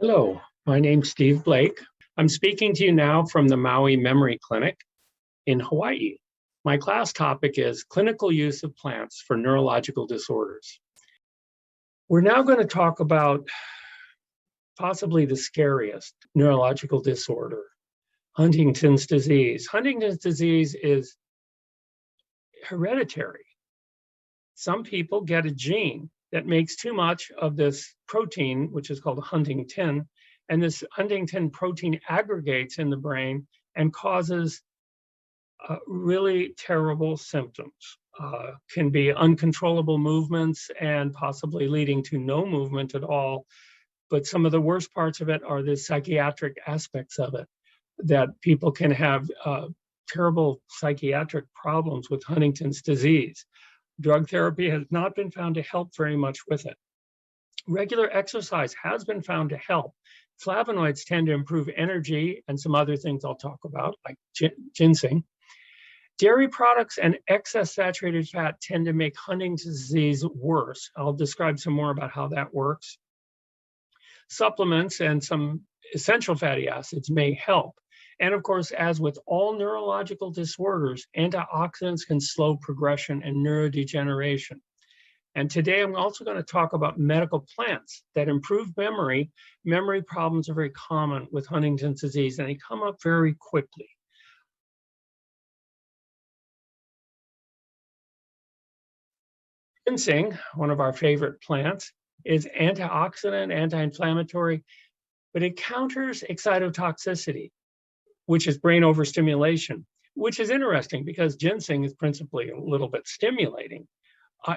Hello, my name's Steve Blake. I'm speaking to you now from the Maui Memory Clinic in Hawaii. My class topic is clinical use of plants for neurological disorders. We're now going to talk about possibly the scariest neurological disorder, Huntington's disease. Huntington's disease is hereditary. Some people get a gene that makes too much of this protein, which is called Huntington, and this Huntington protein aggregates in the brain and causes really terrible symptoms. Can be uncontrollable movements and possibly leading to no movement at all. But some of the worst parts of it are the psychiatric aspects of it, that people can have terrible psychiatric problems with Huntington's disease. Drug therapy has not been found to help very much with it. Regular exercise has been found to help. Flavonoids tend to improve energy and some other things I'll talk about, like ginseng. Dairy products and excess saturated fat tend to make Huntington's disease worse. I'll describe some more about how that works. Supplements and some essential fatty acids may help. And of course, as with all neurological disorders, antioxidants can slow progression and neurodegeneration. And today I'm also going to talk about medical plants that improve memory. Memory problems are very common with Huntington's disease, and they come up very quickly. Ginseng, one of our favorite plants, is antioxidant, anti-inflammatory, but it counters excitotoxicity, which is brain overstimulation, which is interesting because ginseng is principally a little bit stimulating.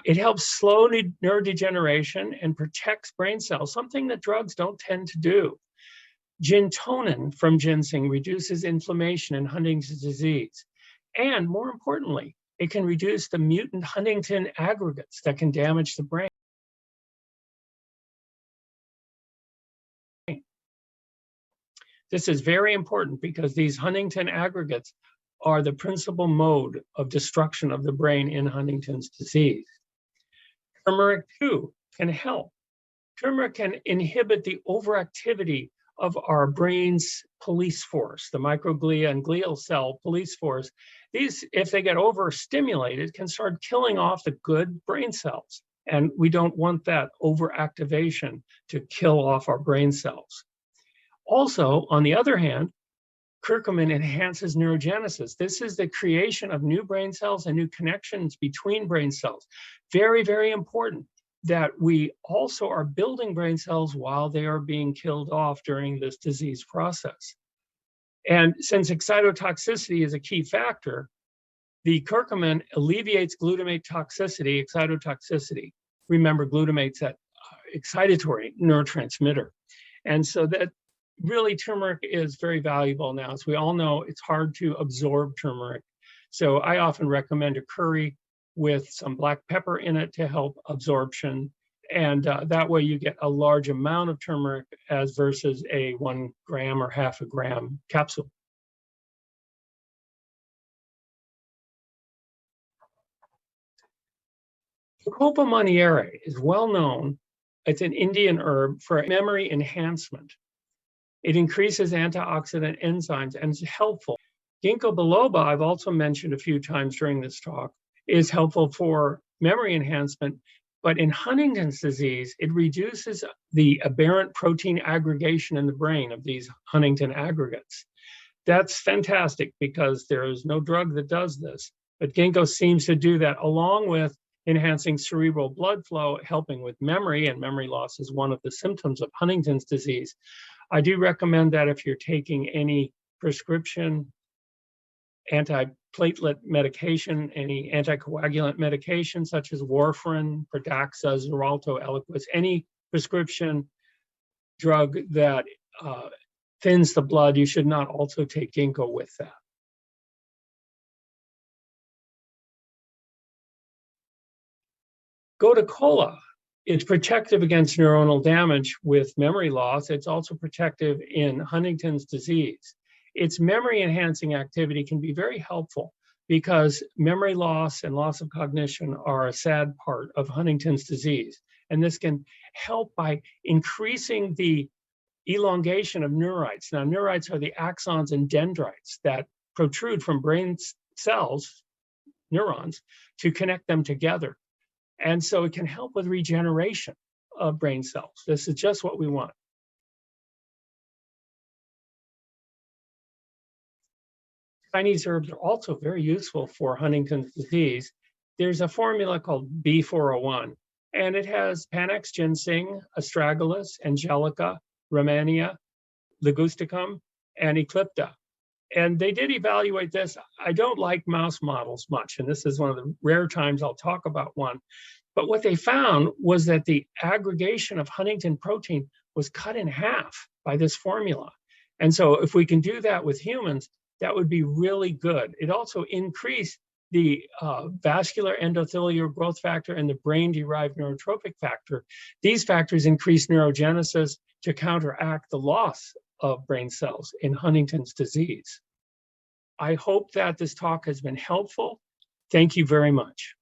It helps slow neurodegeneration and protects brain cells, something that drugs don't tend to do. Gintonin from ginseng reduces inflammation in Huntington's disease. And more importantly, it can reduce the mutant Huntington aggregates that can damage the brain. This is very important because these Huntington aggregates are the principal mode of destruction of the brain in Huntington's disease. Turmeric, too, can help. Turmeric can inhibit the overactivity of our brain's police force, the microglia and glial cell police force. These, if they get overstimulated, can start killing off the good brain cells. And we don't want that overactivation to kill off our brain cells. Also, on the other hand, curcumin enhances neurogenesis. This is the creation of new brain cells and new connections between brain cells. Very, very important that we also are building brain cells while they are being killed off during this disease process. And since excitotoxicity is a key factor, the curcumin alleviates glutamate toxicity, excitotoxicity. Remember, glutamate's that excitatory neurotransmitter. And so that really, turmeric is very valuable now. As we all know, it's hard to absorb turmeric. So I often recommend a curry with some black pepper in it to help absorption. And that way you get a large amount of turmeric as versus a 1 gram or half a gram capsule. Copa monnieri is well known. It's an Indian herb for memory enhancement. It increases antioxidant enzymes and is helpful. Ginkgo biloba, I've also mentioned a few times during this talk, is helpful for memory enhancement. But in Huntington's disease, it reduces the aberrant protein aggregation in the brain of these Huntington aggregates. That's fantastic because there is no drug that does this. But Ginkgo seems to do that along with enhancing cerebral blood flow, helping with memory, and memory loss is one of the symptoms of Huntington's disease. I do recommend that if you're taking any prescription antiplatelet medication, any anticoagulant medication such as warfarin, Pradaxa, Xarelto, Eliquis, any prescription drug that thins the blood, you should not also take Ginkgo with that. Gotu kola is protective against neuronal damage with memory loss. It's also protective in Huntington's disease. Its memory enhancing activity can be very helpful because memory loss and loss of cognition are a sad part of Huntington's disease. And this can help by increasing the elongation of neurites. Now, neurites are the axons and dendrites that protrude from brain cells, neurons, to connect them together. And so it can help with regeneration of brain cells. This is just what we want. Chinese herbs are also very useful for Huntington's disease. There's a formula called B401, and it has Panax ginseng, astragalus, angelica, rhamania, ligusticum, and eclipta. And they did evaluate this. I don't like mouse models much, and this is one of the rare times I'll talk about one. But what they found was that the aggregation of Huntington protein was cut in half by this formula. And so if we can do that with humans, that would be really good. It also increased the vascular endothelial growth factor and the brain-derived neurotrophic factor. These factors increase neurogenesis to counteract the loss of brain cells in Huntington's disease. I hope that this talk has been helpful. Thank you very much.